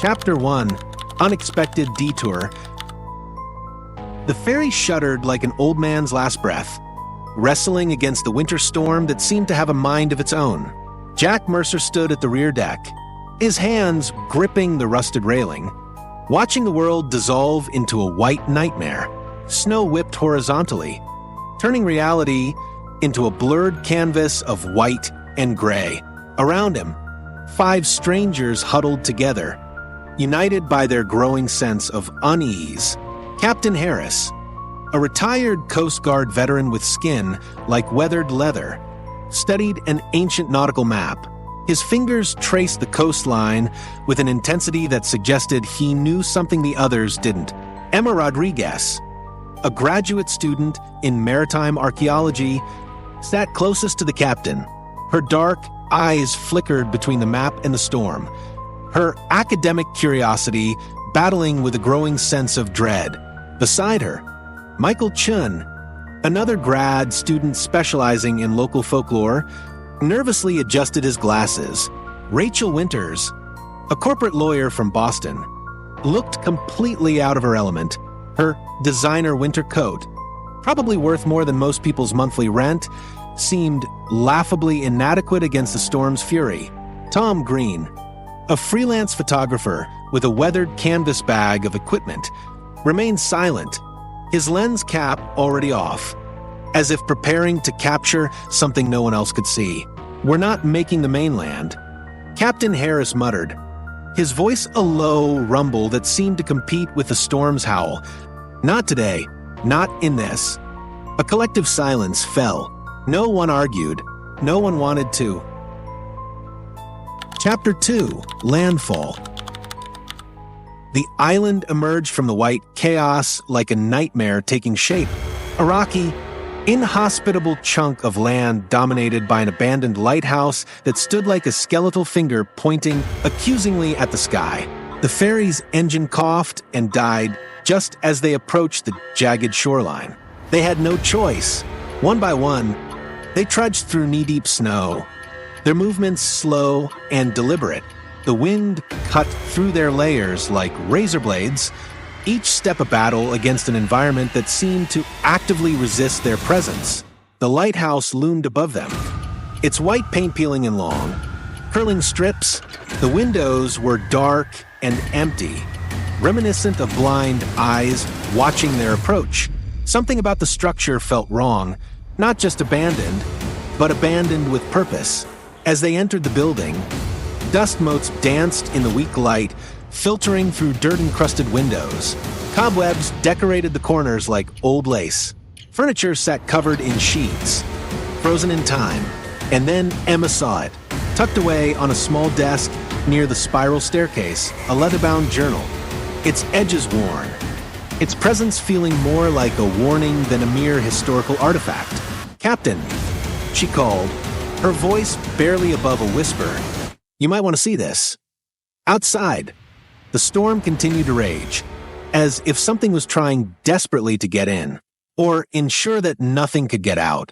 Chapter 1: Unexpected Detour. The ferry shuddered like an old man's last breath, wrestling against the winter storm that seemed to have a mind of its own. Jack Mercer stood at the rear deck, his hands gripping the rusted railing, watching the world dissolve into a white nightmare. Snow whipped horizontally, turning reality into a blurred canvas of white and gray. Around him, 5 strangers huddled together, united by their growing sense of unease. Captain Harris, a retired Coast Guard veteran with skin like weathered leather, studied an ancient nautical map. His fingers traced the coastline with an intensity that suggested he knew something the others didn't. Emma Rodriguez, a graduate student in maritime archaeology, sat closest to the captain. Her dark eyes flickered between the map and the storm, her academic curiosity battling with a growing sense of dread. Beside her, Michael Chun, another grad student specializing in local folklore, nervously adjusted his glasses. Rachel Winters, a corporate lawyer from Boston, looked completely out of her element. Her designer winter coat, probably worth more than most people's monthly rent, seemed laughably inadequate against the storm's fury. Tom Green, a freelance photographer with a weathered canvas bag of equipment, remained silent, his lens cap already off, as if preparing to capture something no one else could see. "We're not making the mainland," Captain Harris muttered, his voice a low rumble that seemed to compete with the storm's howl. "Not today, not in this." A collective silence fell. No one argued, no one wanted to. Chapter 2: Landfall. The island emerged from the white chaos like a nightmare taking shape. A rocky, inhospitable chunk of land dominated by an abandoned lighthouse that stood like a skeletal finger pointing accusingly at the sky. The ferry's engine coughed and died just as they approached the jagged shoreline. They had no choice. One by one, they trudged through knee-deep snow, their movements slow and deliberate. The wind cut through their layers like razor blades, each step a battle against an environment that seemed to actively resist their presence. The lighthouse loomed above them, its white paint peeling in long, curling strips. The windows were dark and empty, reminiscent of blind eyes watching their approach. Something about the structure felt wrong, not just abandoned, but abandoned with purpose. As they entered the building, dust motes danced in the weak light, filtering through dirt-encrusted windows. Cobwebs decorated the corners like old lace. Furniture sat covered in sheets, frozen in time. And then Emma saw it, tucked away on a small desk near the spiral staircase, a leather-bound journal, its edges worn, its presence feeling more like a warning than a mere historical artifact. "Captain," she called, her voice barely above a whisper. "You might want to see this." Outside, the storm continued to rage, as if something was trying desperately to get in, or ensure that nothing could get out.